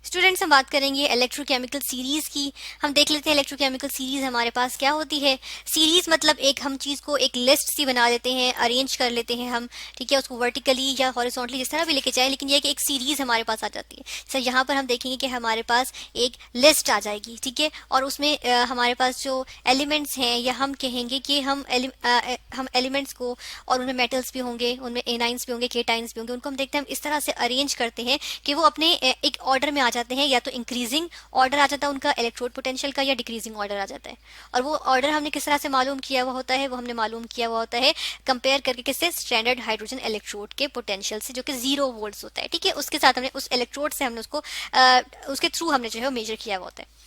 Students हम बात करेंगे इलेक्ट्रोकेमिकल सीरीज की। हम देख लेते हैं इलेक्ट्रोकेमिकल सीरीज हमारे पास क्या होती है। सीरीज मतलब एक हम चीज को एक लिस्ट सी बना देते हैं, अरेंज कर लेते हैं हम, ठीक है, उसको वर्टिकली या हॉरिजॉन्टली जिस तरह भी लेके जाए, लेकिन ये है कि एक सीरीज हमारे पास आ जाती है। सर यहाँ पर हम देखेंगे कि हमारे पास एक लिस्ट आ जाएगी, ठीक है, और उसमें हमारे पास जो एलिमेंट्स हैं, या हम कहेंगे कि हम एलिमेंट्स को, और उनमें मेटल्स भी होंगे, उनमें एनाइंस भी होंगे, केटाइंस भी होंगे, उनको हम देखते हैं हम इस तरह से अरेंज करते हैं कि वो अपने एक ऑर्डर में आ जाते हैं, या तो इंक्रीजिंग ऑर्डर आ जाता है उनका इलेक्ट्रोड पोटेंशियल का, या डिक्रीजिंग ऑर्डर आ जाता है। और वो ऑर्डर हमने किस तरह से मालूम किया हुआ होता है, वो हमने मालूम किया हुआ होता है कंपेयर करके किससे, स्टैंडर्ड हाइड्रोजन इलेक्ट्रोड के पोटेंशियल से, जो कि 0 वोल्ट्स होता है, ठीक है, उसके साथ हमने उस इलेक्ट्रोड से हमने उसको उसके थ्रू हमने जो है मेजर किया हुआ होता है।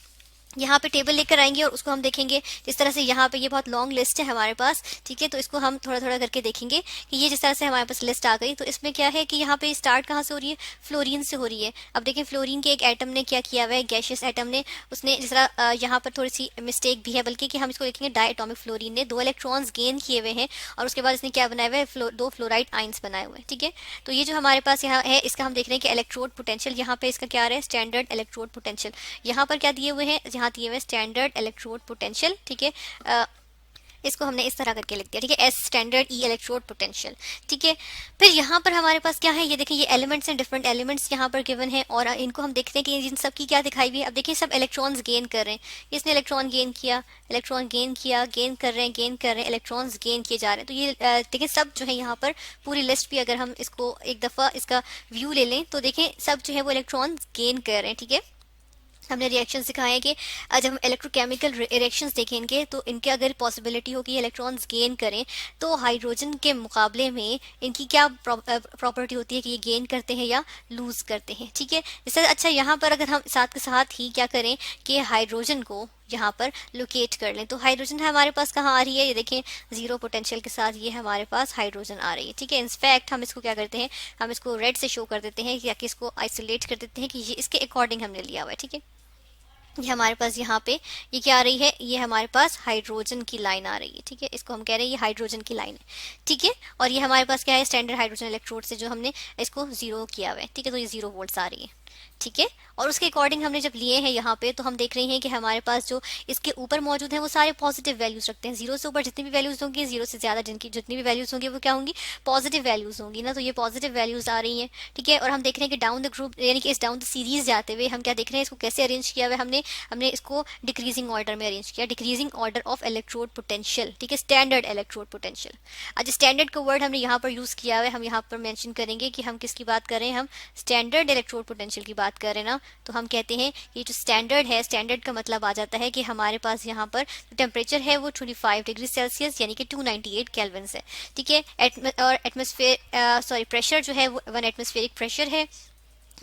यहाँ पे टेबल लेकर आएंगे और उसको हम देखेंगे जिस तरह से, यहाँ पे ये बहुत लॉन्ग लिस्ट है हमारे पास, ठीक है, तो इसको हम थोड़ा थोड़ा करके देखेंगे कि ये जिस तरह से हमारे पास लिस्ट आ गई, तो इसमें क्या है कि यहाँ पे स्टार्ट कहाँ से हो रही है, फ्लोरीन से हो रही है। अब देखें फ्लोरीन के एक एटम ने क्या किया हुआ है, गैशियस एटम ने, उसने जिस तरह यहाँ पर थोड़ी सी मिस्टेक भी है, बल्कि कि हम इसको देखेंगे डायटोमिक फ्लोरीन ने 2 इलेक्ट्रॉन्स गेन किए हुए हैं, और उसके बाद इसने क्या बनाया हुआ है, 2 फ्लोराइड आइंस बनाए हुए हैं, ठीक है। तो ये जो हमारे पास यहाँ है, इसका हम देख रहे हैं कि इलेक्ट्रोड पोटेंशियल, यहाँ पे इसका क्या आ रहा है, स्टैंडर्ड इलेक्ट्रोड पोटेंशियल। यहाँ पर क्या दिए हुए हैं, यहाँ दिए हुए स्टैंडर्ड इलेक्ट्रोड पोटेंशियल, ठीक है। इसको हमने इस तरह करके लिख दिया, ठीक है, एस स्टैंडर्ड ई इलेक्ट्रोड पोटेंशियल, ठीक है। फिर यहाँ पर हमारे पास क्या है, ये देखिए ये एलिमेंट्स हैं, डिफरेंट एलिमेंट्स यहाँ पर गिवन है, और इनको हम देखते हैं कि इन सब की क्या दिखाई हुई है। अब देखिए सब इलेक्ट्रॉन्स गेन कर रहे हैं, इसने इलेक्ट्रॉन गेन किया, इलेक्ट्रॉन गेन किया, गेन कर रहे हैं, गेन कर रहे हैं, इलेक्ट्रॉन्स गेन किए जा रहे हैं। तो ये देखिए सब जो है यहाँ पर पूरी लिस्ट भी, अगर हम इसको एक दफ़ा इसका व्यू ले लें, तो देखें सब जो है वो इलेक्ट्रॉन्स गेन कर रहे हैं, ठीक है। हमने रिएक्शन सिखाए हैं कि जब हम इलेक्ट्रोकेमिकल रिएक्शंस देखेंगे, तो इनके अगर पॉसिबिलिटी हो कि इलेक्ट्रॉन्स गेन करें, तो हाइड्रोजन के मुकाबले में इनकी क्या प्रॉपर्टी होती है कि ये गेन करते हैं या लूज करते हैं, ठीक है। इससे अच्छा यहाँ पर अगर हम साथ के साथ ही क्या करें कि हाइड्रोजन को यहाँ पर लोकेट कर लें, तो हाइड्रोजन हमारे पास कहाँ आ रही है, ये देखें 0 पोटेंशियल के साथ ये हमारे पास हाइड्रोजन आ रही है, ठीक है। इनफैक्ट हम इसको क्या करते हैं, हम इसको रेड से शो कर देते हैं, या कि इसको आइसोलेट कर देते हैं कि ये इसके अकॉर्डिंग हमने लिया हुआ है, ठीक है। ये हमारे पास यहाँ पे ये क्या आ रही है, ये हमारे पास हाइड्रोजन की लाइन आ रही है, ठीक है, इसको हम कह रहे हैं ये हाइड्रोजन की लाइन है, ठीक है। और ये हमारे पास क्या है, स्टैंडर्ड हाइड्रोजन इलेक्ट्रोड से जो हमने इसको 0 किया हुआ है, ठीक है, तो ये 0 वोल्ट्स आ रही है, ठीक है। और उसके अकॉर्डिंग हमने जब लिए हैं यहाँ पे, तो हम देख रहे हैं कि हमारे पास जो इसके ऊपर मौजूद है वो सारे पॉजिटिव वैल्यूज रखते हैं। 0 से ऊपर जितनी भी वैल्यूज होंगी, 0 से ज्यादा जिनकी जितनी भी वैल्यूज होंगी, वो क्या होंगी, पॉजिटिव वैल्यूज होंगी ना, तो ये पॉजिटिव वैल्यूज आ रही हैं, ठीक है। और हम देख रहे हैं कि डाउन द ग्रुप, यानी कि इस डाउन द सीरीज जाते हुए हम क्या देख रहे हैं, इसको कैसे अरेंज किया हुआ है हमने हमने इसको डिक्रीजिंग ऑर्डर में अरेंज किया, decreasing order of electrode potential, ठीक है, स्टैंडर्ड इलेक्ट्रोड पोटेंशियल। आज स्टैंडर्ड का वर्ड हमने यहाँ पर यूज किया हुआ है, हम यहाँ पर मेंशन करेंगे कि हम किसकी बात कर रहे हैं, हम स्टैंडर्ड इलेक्ट्रोड पोटेंशियल की बात कर रहे हैं ना। तो हम कहते हैं ये जो स्टैंडर्ड है, स्टैंडर्ड का मतलब आ जाता है कि हमारे पास यहाँ पर टेम्परेचर है वो 25 डिग्री सेल्सियस, यानी कि 298 केल्विन है, ठीक है। और एटमोस्फेयर सॉरी प्रेशर जो है वो 1 एटमोस्फेरिक प्रेशर है।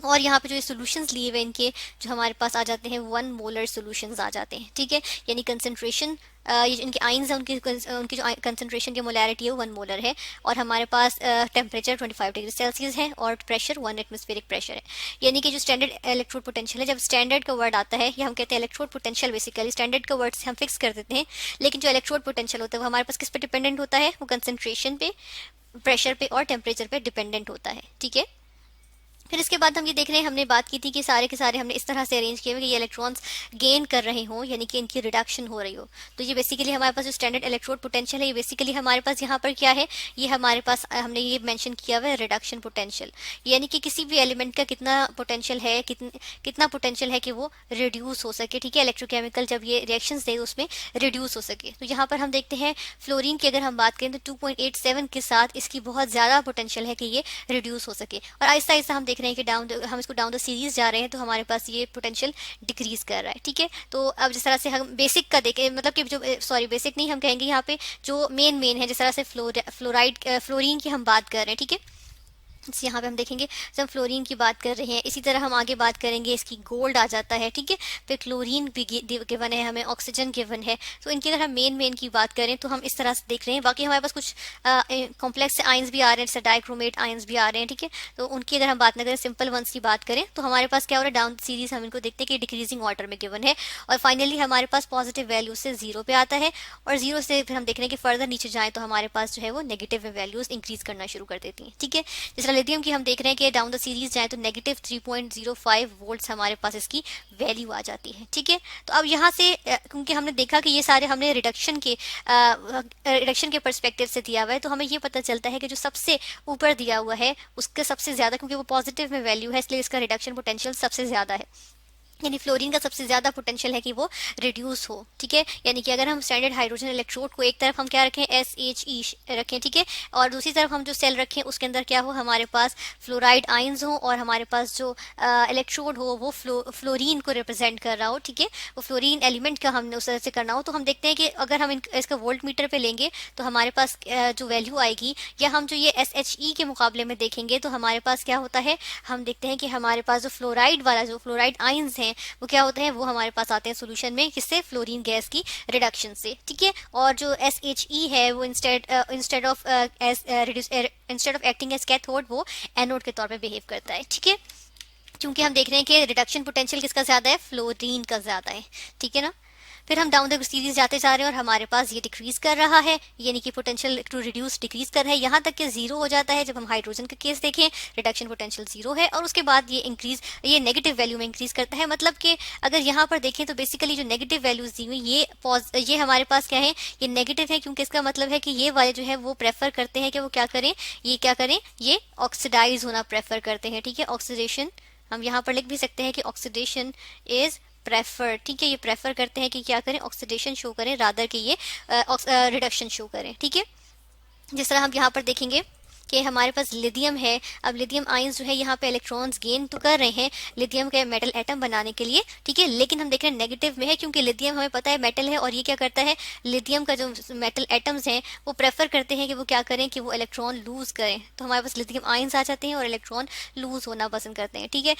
और यहाँ पे जो ये सोल्यूशंस लिए हुए इनके जो हमारे पास आ जाते हैं 1 मोलर सोल्यूशंस आ जाते हैं, ठीक है, यानी कंसंट्रेशन, ये जो इनके आइंस हैं उनकी जो कंसंट्रेशन की मोलैरिटी है वो 1 मोलर है। और हमारे पास टेम्परेचर 25 डिग्री सेल्सियस है, और प्रेशर 1 एटमोस्फेरिक प्रेशर है। यानी कि जो स्टैंडर्ड इलेक्ट्रोड पोटेंशियल है, जब स्टैंडर्ड का वर्ड आता है, या हम कहते हैं इलेक्ट्रोड पोटेंशियल, बेसिकली स्टैंडर्ड का वर्ड से हम फिक्स कर देते हैं, लेकिन जो इलेक्ट्रोड पोटेंशियल होता है वो हमारे पास किस पे डिपेंडेंट होता है, वो कंसंट्रेशन पे, प्रेशर पे और टेम्परेचर पे डिपेंडेंट होता है, ठीक है। फिर इसके बाद हम ये देख रहे हैं, हमने बात की थी कि सारे के सारे हमने इस तरह से अरेंज किए हुए कि ये इलेक्ट्रॉन्स गेन कर रहे हों, यानी कि इनकी रिडक्शन हो रही हो। तो ये बेसिकली हमारे पास जो स्टैंडर्ड इलेक्ट्रोड पोटेंशियल है, ये बेसिकली हमारे पास यहाँ पर क्या है, ये हमारे पास हमने ये मेंशन किया हुआ है रिडक्शन पोटेंशियल, यानी कि किसी भी एलिमेंट का कितना पोटेंशियल है, कितना पोटेंशियल है कि वो रिड्यूस हो सके, ठीक है, इलेक्ट्रोकेमिकल जब ये रिएक्शंस दे उसमें रिड्यूस हो सके। तो यहाँ पर हम देखते हैं फ्लोरीन की अगर हम बात करें तो 2.87 के साथ इसकी बहुत ज्यादा पोटेंशियल है कि ये रिड्यूस हो सके। और आहिस्ता आहिस्ता हम देख रहे हैं कि हम इसको डाउन द सीरीज जा रहे हैं, तो हमारे पास ये पोटेंशियल डिक्रीज कर रहा है, ठीक है। तो अब जिस तरह से हम बेसिक का देखें, मतलब कि जो सॉरी बेसिक नहीं, हम कहेंगे यहाँ पे जो मेन है, जिस तरह से फ्लोरीन की हम बात कर रहे हैं, ठीक है। यहाँ पे हम देखेंगे जब हम फ्लोरीन की बात कर रहे हैं, इसी तरह हम आगे बात करेंगे इसकी गोल्ड आ जाता है, ठीक है। फिर क्लोरीन भी गिवन है, हमें ऑक्सीजन गिवन है। तो इनकी अगर हम मेन की बात करें तो हम इस तरह से देख रहे हैं। बाकी हमारे पास कुछ कॉम्प्लेक्स आयंस भी आ रहे हैं, जैसे डाइक्रोमेट आयंस भी आ रहे हैं, ठीक है। तो उनकी अगर हम बात न करें, सिंपल वंस की बात करें, तो हमारे पास क्या हो रहा है, डाउन सीरीज हम इनको देखते हैं कि डिक्रीजिंग ऑर्डर में गिवन है। और फाइनली हमारे पास पॉजिटिव वैल्यू से 0 पे आता है, और 0 से फिर हम देख रहे हैं कि फर्दर नीचे जाए तो हमारे पास जो है वो नेगेटिव वैल्यूज इंक्रीज करना शुरू कर देती हैं, ठीक है। जिस तरह लिथियम की हम देख रहे हैं कि डाउन द सीरीज जाए तो नेगेटिव 3.05 वोल्ट्स हमारे पास इसकी वैल्यू आ जाती है। ठीक है, तो अब यहाँ से क्योंकि हमने देखा कि ये सारे हमने रिडक्शन के पर्सपेक्टिव से दिया हुआ है, तो हमें ये पता चलता है कि जो सबसे ऊपर दिया हुआ है उसके सबसे ज्यादा, क्योंकि वो पॉजिटिव में वैल्यू है इसलिए इसका रिडक्शन पोटेंशियल सबसे ज्यादा है, यानी फ्लोरीन का सबसे ज्यादा पोटेंशियल है कि वो रिड्यूस हो। ठीक है, यानी कि अगर हम स्टैंडर्ड हाइड्रोजन इलेक्ट्रोड को एक तरफ हम क्या रखें, SHE रखें, ठीक है, और दूसरी तरफ हम जो सेल रखें उसके अंदर क्या हो, हमारे पास फ्लोराइड आयंस हो और हमारे पास जो इलेक्ट्रोड हो वो फ्लोरीन को रिप्रेजेंट कर रहा हो। ठीक है, वो फ्लोरीन एलिमेंट का हमने उस तरह से करना हो, तो हम देखते हैं कि अगर हम इसका वोल्ट मीटर पे लेंगे तो हमारे पास जो वैल्यू आएगी, या हम जो ये SHE के मुकाबले में देखेंगे तो हमारे पास क्या होता है, हम देखते हैं कि हमारे पास जो फ्लोराइड आयंस हैं वो क्या होते हैं, वो हमारे पास आते हैं सोल्यूशन में, किससे, फ्लोरीन गैस की रिडक्शन से। ठीक है, और जो SHE है वो instead of acting as cathode वो एनोड के तौर पे बिहेव करता है। ठीक है, क्योंकि हम देख रहे हैं कि रिडक्शन पोटेंशियल किसका ज्यादा है, फ्लोरीन का ज्यादा है। ठीक है ना, फिर हम डाउन द सीरीज जाते जा रहे हैं और हमारे पास ये डिक्रीज कर रहा है, यानी कि पोटेंशियल टू रिड्यूस डिक्रीज कर रहा है, यहाँ तक कि जीरो हो जाता है। जब हम हाइड्रोजन का केस देखें रिडक्शन पोटेंशियल जीरो है, और उसके बाद ये नेगेटिव वैल्यू में इंक्रीज करता है। मतलब कि अगर यहाँ पर देखें तो बेसिकली जो नेगेटिव वैल्यूज दी हुई ये हमारे पास क्या है, ये नेगेटिव है, क्योंकि इसका मतलब है कि ये वाले जो है वो प्रेफर करते हैं कि वो क्या करें, ये ऑक्सीडाइज होना प्रेफर करते हैं। ठीक है, ऑक्सीडेशन हम यहाँ पर लिख भी सकते हैं कि ऑक्सीडेशन इज प्रेफर। ठीक है, ये प्रेफर करते हैं कि क्या करें, ऑक्सीडेशन शो करें रादर कि ये रिडक्शन शो करें। ठीक है, जिस तरह हम यहाँ पर देखेंगे कि हमारे पास लिथियम है, अब लिथियम आयंस जो है यहाँ पे इलेक्ट्रॉन्स गेन तो कर रहे हैं लिथियम के मेटल एटम बनाने के लिए। ठीक है, लेकिन हम देख रहे हैं नेगेटिव में है, क्योंकि लिथियम हमें पता है मेटल है, और ये क्या करता है, लिथियम का जो मेटल एटम्स हैं वो प्रेफर करते हैं कि वो क्या करें, कि वो इलेक्ट्रॉन लूज करें, तो हमारे पास लिथियम आयंस आ जाते हैं और इलेक्ट्रॉन लूज होना पसंद करते हैं। ठीक है,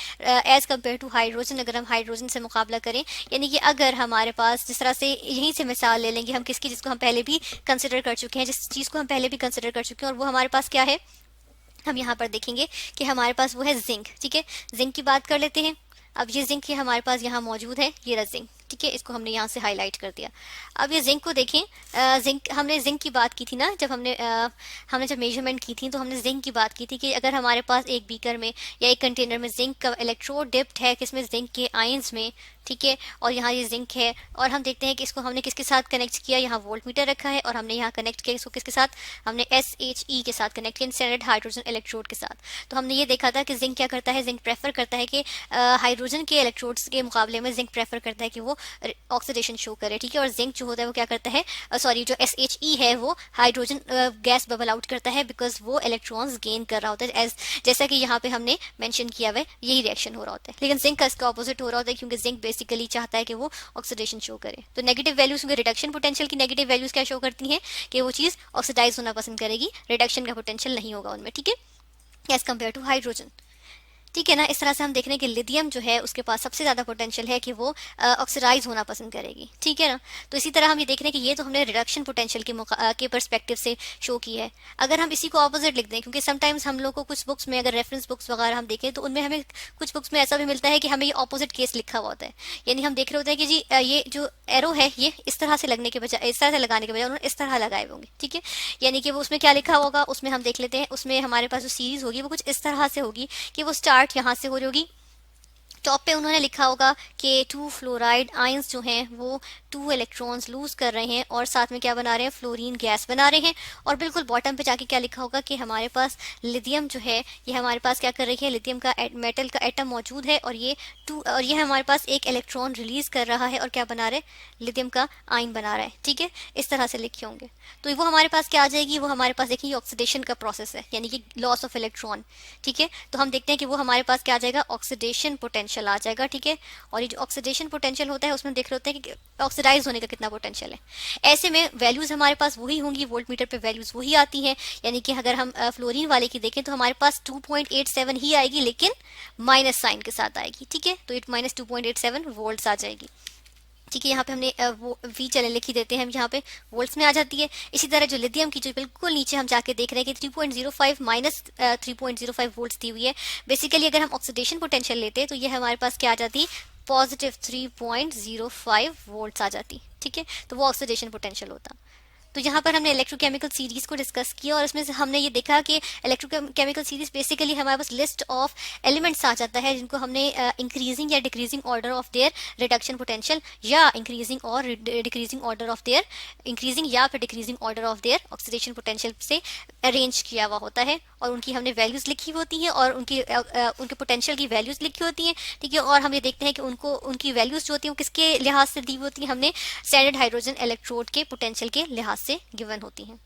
एज कम्पेयर टू हाइड्रोजन, अगर हम हाइड्रोजन से मुकाबला करें, यानी कि अगर हमारे पास जिस तरह से यहीं से मिसाल ले लेंगे हम किसकी, जिसको हम पहले भी कंसिडर कर चुके हैं, जिस चीज को हम पहले भी कंसिडर कर चुके हैं, और वो हमारे पास क्या है, हम यहाँ पर देखेंगे कि हमारे पास वो है जिंक। ठीक है, जिंक की बात कर लेते हैं। अब ये जिंक ये हमारे पास यहाँ मौजूद है, ये रहा जिंक। ठीक है, इसको हमने यहाँ से हाईलाइट कर दिया। अब ये जिंक को देखें, हमने जिंक की बात की थी ना, जब हमने जब मेजरमेंट की थी तो हमने जिंक की बात की थी कि अगर हमारे पास एक बीकर में या एक कंटेनर में जिंक का इलेक्ट्रोड डिप्ड है, किसमें, जिंक के आयंस में। ठीक है, और यहाँ ये जिंक है, और हम देखते हैं कि इसको हमने किसके साथ कनेक्ट किया, यहाँ वोल्ट मीटर रखा है, और हमने यहाँ कनेक्ट किया इसको किसके साथ, हमने SHE के साथ कनेक्ट किया, स्टैंडर्ड हाइड्रोजन इलेक्ट्रोड के साथ। तो हमने ये देखा था कि जिंक क्या करता है, जिंक प्रेफर करता है कि हाइड्रोजन के इलेक्ट्रोड्स के मुकाबले में जिंक प्रेफर करता है कि वो ऑक्सीडेशन शो करे। ठीक है, और जिंक जो होता है वो क्या करता है, जो SHE है वो हाइड्रोजन गैस बबल आउट करता है, बिकॉज वो इलेक्ट्रॉन्स गेन कर रहा होता है, जैसा कि यहाँ पे हमने मेंशन किया हुआ है, यही रिएक्शन हो रहा होता है। लेकिन जिंक का इसका ऑपोजिट हो रहा होता है, क्योंकि जिंक बेसिकली चाहता है कि वो ऑक्सीडेशन शो करे। तो नेगेटिव वैल्यूज, क्योंकि रिडक्शन पोटेंशियल की नेगेटिव वैल्यूज क्या शो करती हैं, कि वो चीज ऑक्सीडाइज होना पसंद करेगी, रिडक्शन का पोटेंशियल नहीं होगा उनमें। ठीक है, एज कम्पेयर टू हाइड्रोजन। ठीक है ना, इस तरह से हम देख रहे हैं कि लिथियम जो है उसके पास सबसे ज्यादा पोटेंशियल है कि वो ऑक्सीडाइज होना पसंद करेगी। ठीक है ना, तो इसी तरह हम ये देख रहे हैं कि ये तो हमने रिडक्शन पोटेंशियल के पर्सपेक्टिव से शो की है। अगर हम इसी को ऑपोजिट लिख दें, क्योंकि समटाइम्स हम लोग को कुछ बुक्स में, अगर रेफरेंस बुक्स वगैरह हम देखें तो उनमें हमें कुछ बुक्स में ऐसा भी मिलता है कि हमें ये ऑपोजिट केस लिखा हुआ होता है, यानी हम देख रहे होते हैं कि जी ये जो एरो है ये इस तरह से लगने के बजाय, इस तरह से लगाने के बजाय उन्होंने इस तरह लगाए होंगे। ठीक है, यानी कि वो उसमें क्या लिखा होगा, उसमें हम देख लेते हैं, उसमें हमारे पास जो सीरीज होगी वो कुछ इस तरह से होगी कि वो स्टार्ट यहाँ से हो रही होगी, टॉप पे उन्होंने लिखा होगा कि 2 फ्लोराइड आयंस जो हैं वो 2 इलेक्ट्रॉन्स लूज कर रहे हैं और साथ में क्या बना रहे हैं, फ्लोरीन गैस बना रहे हैं। और बिल्कुल बॉटम पे जाके क्या लिखा होगा कि हमारे पास लिथियम जो है ये हमारे पास क्या कर रही है, लिथियम का मेटल का एटम मौजूद है, और ये हमारे पास एक इलेक्ट्रॉन रिलीज कर रहा है और क्या बना रहे, लिथियम का आयन बना रहा है। ठीक है, इस तरह से लिखे होंगे। तो वो हमारे पास क्या आ जाएगी, वो हमारे पास देखिए ऑक्सीडेशन का प्रोसेस है, यानी कि लॉस ऑफ इलेक्ट्रॉन। ठीक है, तो हम देखते हैं कि वो हमारे पास क्या आ जाएगा, ऑक्सीडेशन पोटेंशियल आ जाएगा। ठीक है, और ये जो ऑक्सीडेशन पोटेंशियल होता है उसमें देख रहे होते हैं कि ऑक्सीडाइज होने का कितना पोटेंशियल है। ऐसे में वैल्यूज हमारे पास वही होंगी, वोल्ट मीटर पे वैल्यूज वही आती हैं, यानी कि अगर हम फ्लोरीन वाले की देखें तो हमारे पास 2.87 ही आएगी, लेकिन माइनस साइन के साथ आएगी। ठीक है, तो इट माइनस 2.87 वोल्ट्स आ जाएगी। ठीक है, यहाँ पे हमने वो वी चले लिख ही देते हैं, हम यहाँ पे वोल्ट्स में आ जाती है। इसी तरह जो लिथियम की जो बिल्कुल नीचे हम जाके देख रहे हैं कि 3.05 माइनस 3.05 वोल्ट्स दी हुई है। बेसिकली अगर हम ऑक्सीडेशन पोटेंशियल लेते हैं तो ये हमारे पास क्या आ जाती, पॉजिटिव 3.05 वोल्ट्स आ जाती। ठीक है, तो वो ऑक्सीडेशन पोटेंशियल होता। तो यहाँ पर हमने इलेक्ट्रोकेमिकल सीरीज को डिस्कस किया और उसमें से हमने ये देखा कि इलेक्ट्रोकेमिकल सीरीज बेसिकली हमारे पास लिस्ट ऑफ एलिमेंट्स आ जाता है जिनको हमने इंक्रीजिंग या decreasing order of their reduction potential या इंक्रीजिंग और decreasing order of their increasing या फिर decreasing order of their oxidation potential से अरेंज किया हुआ होता है और उनकी हमने वैल्यूज लिखी होती हैं और उनके पोटेंशियल की वैल्यूज लिखी होती हैं, ठीक है। और हम ये देखते हैं कि उनको उनकी वैल्यूज जो होती हैं वो किसके लिहाज से दी होती हैं, हमने स्टैंडर्ड हाइड्रोजन इलेक्ट्रोड के पोटेंशियल के लिहाज से गिवन होती हैं।